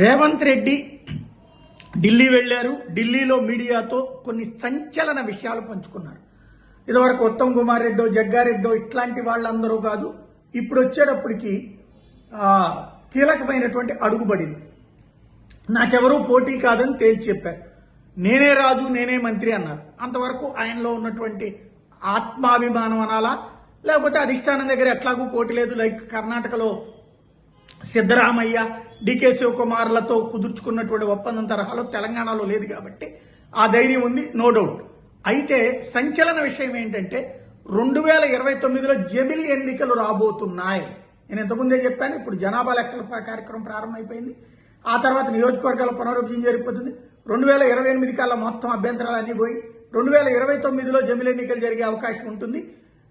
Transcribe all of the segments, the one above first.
రేవంత్ రెడ్డి ఢిల్లీ వెళ్లారు. ఢిల్లీలో మీడియాతో కొన్ని సంచలన విషయాలు పంచుకున్నారు. ఇదివరకు ఉత్తమ్ కుమార్ రెడ్డో, జగ్గారెడ్డో ఇట్లాంటి వాళ్ళందరూ కాదు, ఇప్పుడు వచ్చేటప్పటికి కీలకమైనటువంటి అడుగుబడింది. నాకెవరూ పోటీ కాదని తేల్చి చెప్పారు. నేనే రాజు, నేనే మంత్రి అన్నారు. అంతవరకు ఆయనలో ఉన్నటువంటి ఆత్మాభిమానం అనాలా, లేకపోతే అధిష్టానం దగ్గర ఎట్లాగూ పోటీ లేదు. లైక్ కర్ణాటకలో సిద్ధరామయ్య, డికే శివకుమార్లతో కుదుర్చుకున్నటువంటి ఒప్పందం తరహాలో తెలంగాణలో లేదు కాబట్టి ఆ ధైర్యం ఉంది, నో డౌట్. అయితే సంచలన విషయం ఏంటంటే 2029లో జమిలి ఎన్నికలు రాబోతున్నాయి. నేను ఇంతకుముందే చెప్పాను. ఇప్పుడు జనాభా లెక్కల కార్యక్రమం ప్రారంభమైపోయింది. ఆ తర్వాత నియోజకవర్గాల పునర్విభజన జరిగిపోతుంది. 2028 కల్లా మొత్తం అభ్యంతరాలు అన్నీ పోయి 2029లో జమిలి ఎన్నికలు జరిగే అవకాశం ఉంటుంది.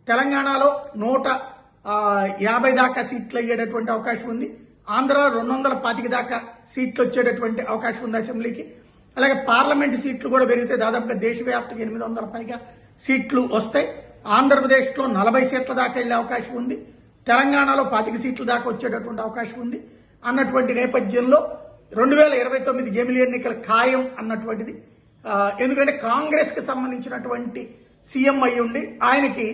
తెలంగాణలో 150 దాకా సీట్లు అయ్యేటటువంటి అవకాశం ఉంది. ఆంధ్రలో 225 దాకా సీట్లు వచ్చేటటువంటి అవకాశం ఉంది అసెంబ్లీకి. అలాగే పార్లమెంటు సీట్లు కూడా పెరిగితే దాదాపుగా దేశవ్యాప్తంగా 800 పైగా సీట్లు వస్తాయి. ఆంధ్రప్రదేశ్లో 40 సీట్ల దాకా వెళ్లే అవకాశం ఉంది. తెలంగాణలో 25 సీట్ల దాకా వచ్చేటటువంటి అవకాశం ఉంది. అన్నటువంటి నేపథ్యంలో 2029 జమిలి ఎన్నికల ఖాయం అన్నటువంటిది. ఎందుకంటే కాంగ్రెస్ కి సంబంధించినటువంటి సీఎం అయి ఉండి ఆయనకి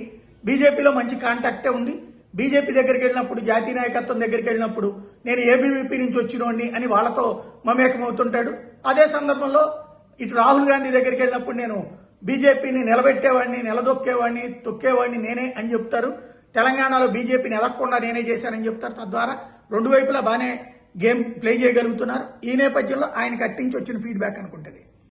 బీజేపీలో మంచి కాంటాక్టే ఉంది. బీజేపీ దగ్గరికి వెళ్ళినప్పుడు, జాతీయ నాయకత్వం దగ్గరికి వెళ్ళినప్పుడు నేను ఏబీవీపీ నుంచి వచ్చినోడిని అని వాళ్ళతో మమేకమవుతుంటాడు. అదే సందర్భంలో ఇటు రాహుల్ గాంధీ దగ్గరికి వెళ్ళినప్పుడు నేను బీజేపీని నిలబెట్టేవాడిని, నిలదొక్కేవాడిని, తొక్కేవాడిని నేనే అని చెప్తారు. తెలంగాణలో బీజేపీని ఎలక్కుండా నేనే చేశానని చెప్తారు. తద్వారా రెండు వైపులా బాగానే గేమ్ ప్లే చేయగలుగుతున్నారు. ఈ నేపథ్యంలో ఆయనకు అట్టించి వచ్చిన ఫీడ్బ్యాక్ అనుకుంటుంది.